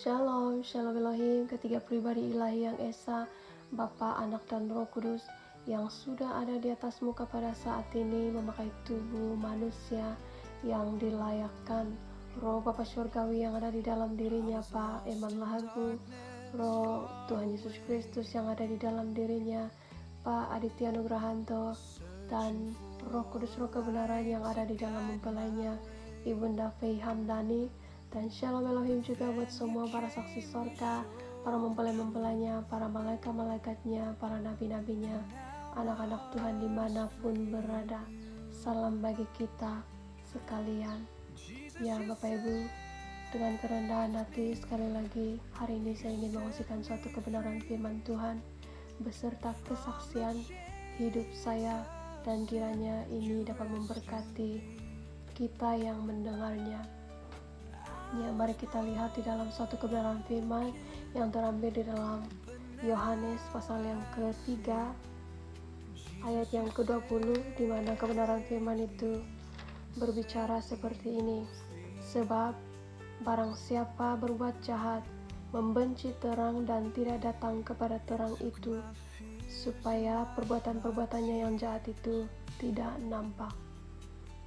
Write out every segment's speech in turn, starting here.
Shalom, Shalom Elohim, ketiga pribadi ilahi yang Esa, Bapa, Anak, dan Roh Kudus, yang sudah ada di atas muka pada saat ini, memakai tubuh manusia yang dilayakkan. Roh Bapa Surgawi yang ada di dalam dirinya, Pak Eman Lahagu, Roh Tuhan Yesus Kristus yang ada di dalam dirinya, Pak Aditya Nugrahanto, dan Roh Kudus, Roh kebenaran yang ada di dalam mempelainya, Ibunda Fei Hamdani. Dan Shalom Elohim juga buat semua para saksi sorga, para mempelai-mempelainya, para malaikat-malaikatnya, para nabi-nabinya, anak-anak Tuhan dimanapun berada. Salam bagi kita sekalian. Ya Bapak Ibu, dengan kerendahan hati sekali lagi hari ini saya ingin mengungsikan suatu kebenaran firman Tuhan beserta kesaksian hidup saya, dan kiranya ini dapat memberkati kita yang mendengarnya. Ya, mari kita lihat di dalam suatu kebenaran firman yang terambil di dalam Yohanes pasal yang ketiga ayat yang ke-20, di mana kebenaran firman itu berbicara seperti ini. Sebab barang siapa berbuat jahat, membenci terang dan tidak datang kepada terang itu, supaya perbuatan-perbuatannya yang jahat itu tidak nampak.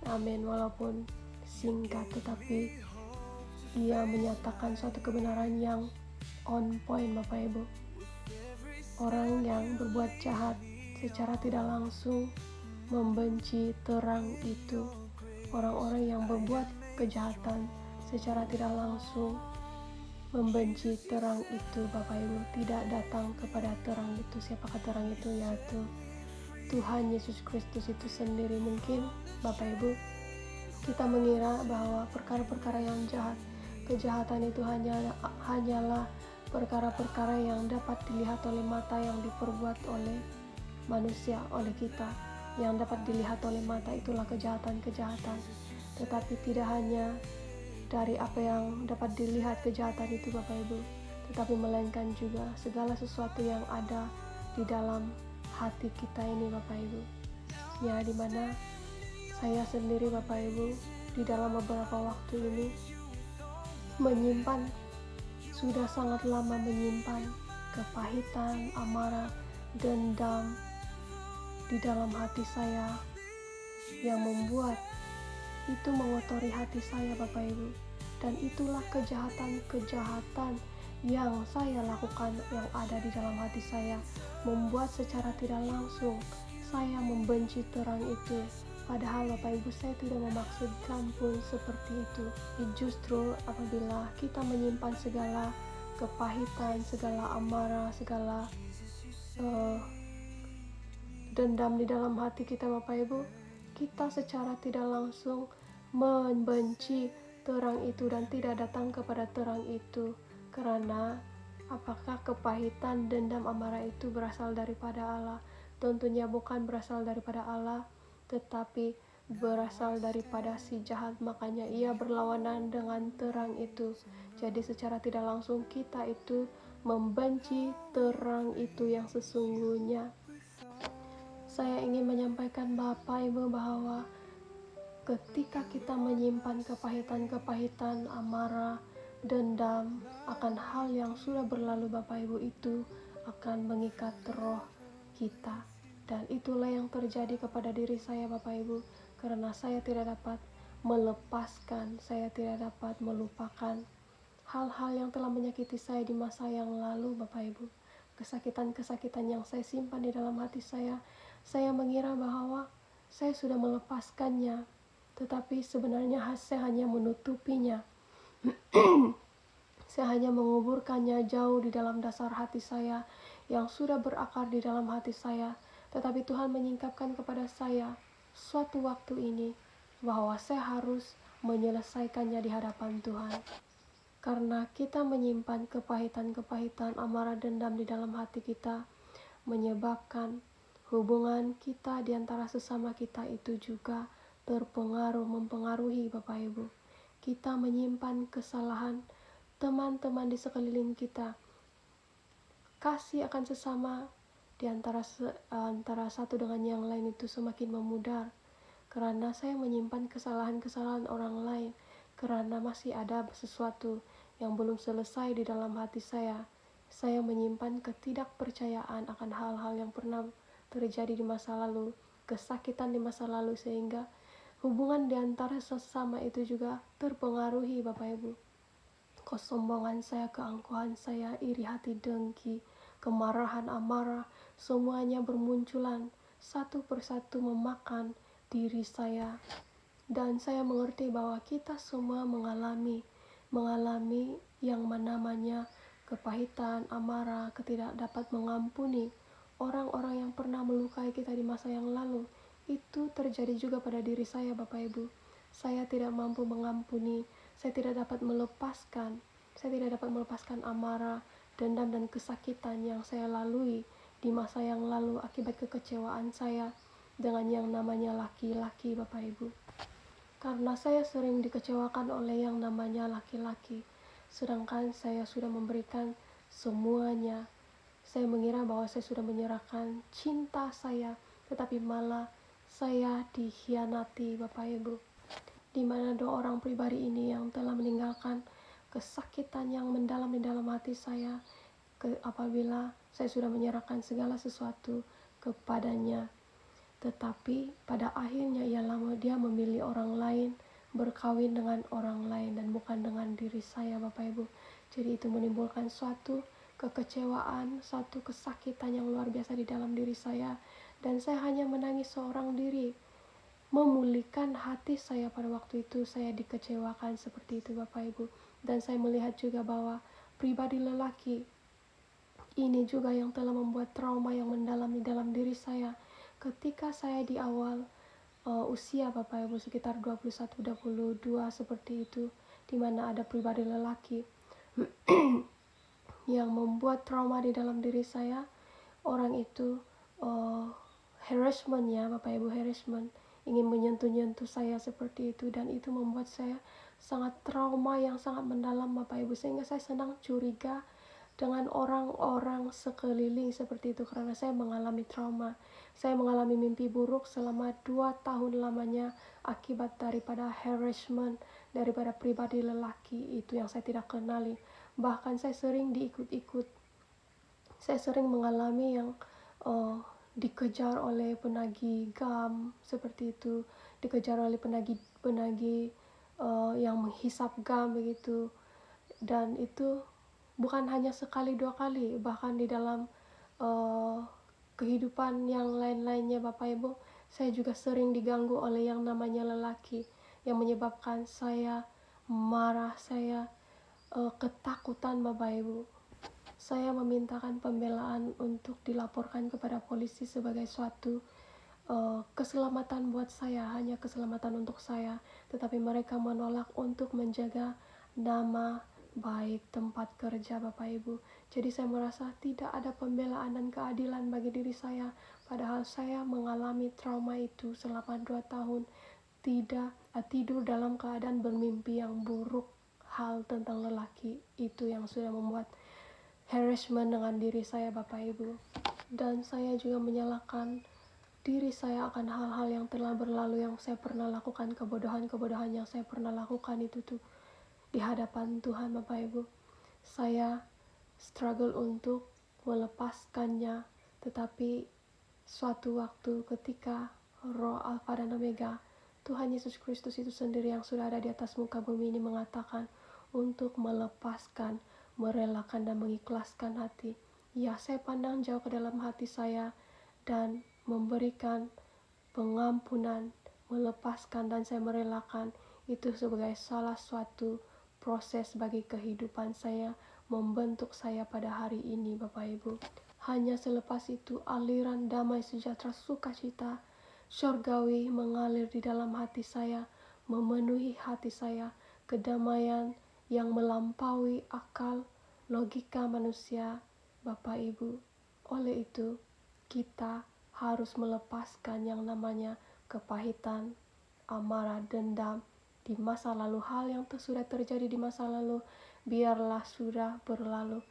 Amin. Walaupun singkat, tetapi ia menyatakan suatu kebenaran yang on point, Bapak Ibu. Orang yang berbuat jahat secara tidak langsung membenci terang itu. Orang-orang yang berbuat kejahatan secara tidak langsung membenci terang itu, Bapak Ibu. Tidak datang kepada terang itu. Siapakah terang itu? Yaitu Tuhan Yesus Kristus itu sendiri. Mungkin Bapak Ibu, kita mengira bahwa perkara-perkara yang jahat, kejahatan itu hanyalah perkara-perkara yang dapat dilihat oleh mata, yang diperbuat oleh manusia, oleh kita, yang dapat dilihat oleh mata, itulah kejahatan-kejahatan. Tetapi tidak hanya dari apa yang dapat dilihat kejahatan itu, Bapak Ibu, tetapi melainkan juga segala sesuatu yang ada di dalam hati kita ini, Bapak Ibu. Ya, dimana saya sendiri, Bapak Ibu, di dalam beberapa waktu ini sudah sangat lama menyimpan kepahitan, amarah, dendam di dalam hati saya, yang membuat itu mengotori hati saya, Bapak Ibu. Dan itulah kejahatan-kejahatan yang saya lakukan, yang ada di dalam hati saya, membuat secara tidak langsung saya membenci terang itu. Padahal Bapak Ibu, saya tidak memaksudkan pun seperti itu. Justru apabila kita menyimpan segala kepahitan, segala amarah, segala dendam di dalam hati kita, Bapak Ibu, kita secara tidak langsung membenci terang itu dan tidak datang kepada terang itu. Karena apakah kepahitan, dendam, amarah itu berasal daripada Allah? Tentunya bukan berasal daripada Allah, tetapi berasal daripada si jahat. Makanya ia berlawanan dengan terang itu. Jadi secara tidak langsung kita itu membenci terang itu yang sesungguhnya. Saya ingin menyampaikan Bapak Ibu bahwa ketika kita menyimpan kepahitan, amarah, dendam akan hal yang sudah berlalu, Bapak Ibu, itu akan mengikat roh kita. Dan itulah yang terjadi kepada diri saya, Bapak Ibu, karena saya tidak dapat melepaskan, saya tidak dapat melupakan hal-hal yang telah menyakiti saya di masa yang lalu, Bapak Ibu. Kesakitan-kesakitan yang saya simpan di dalam hati saya mengira bahwa saya sudah melepaskannya, tetapi sebenarnya saya hanya menutupinya. Saya hanya menguburkannya jauh di dalam dasar hati saya yang sudah berakar di dalam hati saya. Tetapi Tuhan menyingkapkan kepada saya suatu waktu ini bahwa saya harus menyelesaikannya di hadapan Tuhan. Karena kita menyimpan kepahitan, amarah, dendam di dalam hati kita, menyebabkan hubungan kita di antara sesama kita itu juga mempengaruhi, Bapak Ibu. Kita menyimpan kesalahan teman-teman di sekeliling kita. Kasih akan sesama di antara satu dengan yang lain itu semakin memudar, karena saya menyimpan kesalahan-kesalahan orang lain, karena masih ada sesuatu yang belum selesai di dalam hati saya. Saya menyimpan ketidakpercayaan akan hal-hal yang pernah terjadi di masa lalu, kesakitan di masa lalu, sehingga hubungan di antara sesama itu juga terpengaruhi, Bapak Ibu. Kesombongan saya, keangkuhan saya, iri hati, dengki, kemarahan, amarah, semuanya bermunculan satu persatu memakan diri saya. Dan saya mengerti bahwa kita semua mengalami yang namanya kepahitan, amarah, ketidak dapat mengampuni orang-orang yang pernah melukai kita di masa yang lalu. Itu terjadi juga pada diri saya, Bapak Ibu. Saya tidak mampu mengampuni, saya tidak dapat melepaskan amarah, dendam, dan kesakitan yang saya lalui di masa yang lalu akibat kekecewaan saya dengan yang namanya laki-laki, Bapak Ibu. Karena saya sering dikecewakan oleh yang namanya laki-laki, sedangkan saya sudah memberikan semuanya. Saya mengira bahwa saya sudah menyerahkan cinta saya, tetapi malah saya dikhianati, Bapak Ibu. Di mana dua orang pribadi ini yang telah meninggalkan kesakitan yang mendalam di dalam hati saya apabila saya sudah menyerahkan segala sesuatu kepadanya. Tetapi pada akhirnya dia memilih orang lain, berkawin dengan orang lain dan bukan dengan diri saya, Bapak Ibu. Jadi itu menimbulkan suatu kekecewaan, suatu kesakitan yang luar biasa di dalam diri saya. Dan saya hanya menangis seorang diri, memulihkan hati saya pada waktu itu. Saya dikecewakan seperti itu, Bapak Ibu. Dan saya melihat juga bahwa pribadi lelaki ini juga yang telah membuat trauma yang mendalam di dalam diri saya. Ketika saya di awal usia, Bapak Ibu, sekitar 21-22 seperti itu, di mana ada pribadi lelaki yang membuat trauma di dalam diri saya. Orang itu harassment ya, Bapak Ibu, harassment, ingin menyentuh-nyentuh saya seperti itu, dan itu membuat saya sangat trauma yang sangat mendalam, Bapak Ibu, sehingga saya senang curiga dengan orang-orang sekeliling seperti itu karena saya mengalami trauma. Saya mengalami mimpi buruk selama 2 tahun lamanya akibat daripada harassment daripada pribadi lelaki itu yang saya tidak kenali. Bahkan saya sering diikut-ikut. Saya sering mengalami yang dikejar oleh penagih GAM seperti itu, dikejar oleh penagih yang menghisap GAM begitu. Dan itu bukan hanya sekali 2 kali, bahkan di dalam kehidupan yang lain-lainnya, Bapak Ibu, saya juga sering diganggu oleh yang namanya lelaki, yang menyebabkan saya marah, saya ketakutan, Bapak Ibu. Saya memintakan pembelaan untuk dilaporkan kepada polisi sebagai suatu keselamatan buat saya, hanya keselamatan untuk saya, tetapi mereka menolak untuk menjaga nama baik tempat kerja, Bapak Ibu. Jadi saya merasa tidak ada pembelaan dan keadilan bagi diri saya, padahal saya mengalami trauma itu selama 2 tahun, tidur dalam keadaan bermimpi yang buruk hal tentang lelaki itu yang sudah membuat harassment dengan diri saya, Bapak Ibu. Dan saya juga menyalahkan diri saya akan hal-hal yang telah berlalu, yang saya pernah lakukan, kebodohan-kebodohan yang saya pernah lakukan itu tuh di hadapan Tuhan, Bapak Ibu. Saya struggle untuk melepaskannya, tetapi suatu waktu ketika Roh Alfa dan Omega, Tuhan Yesus Kristus itu sendiri yang sudah ada di atas muka bumi ini mengatakan untuk melepaskan, merelakan, dan mengikhlaskan hati. Ya, saya pandang jauh ke dalam hati saya dan memberikan pengampunan, melepaskan, dan saya merelakan. Itu sebagai salah suatu proses bagi kehidupan saya, membentuk saya pada hari ini, Bapak Ibu. Hanya selepas itu aliran damai, sejahtera, sukacita syurgawi mengalir di dalam hati saya, memenuhi hati saya, kedamaian yang melampaui akal logika manusia, Bapak Ibu. Oleh itu, kita harus melepaskan yang namanya kepahitan, amarah, dendam di masa lalu. Hal yang sudah terjadi di masa lalu, biarlah sudah berlalu.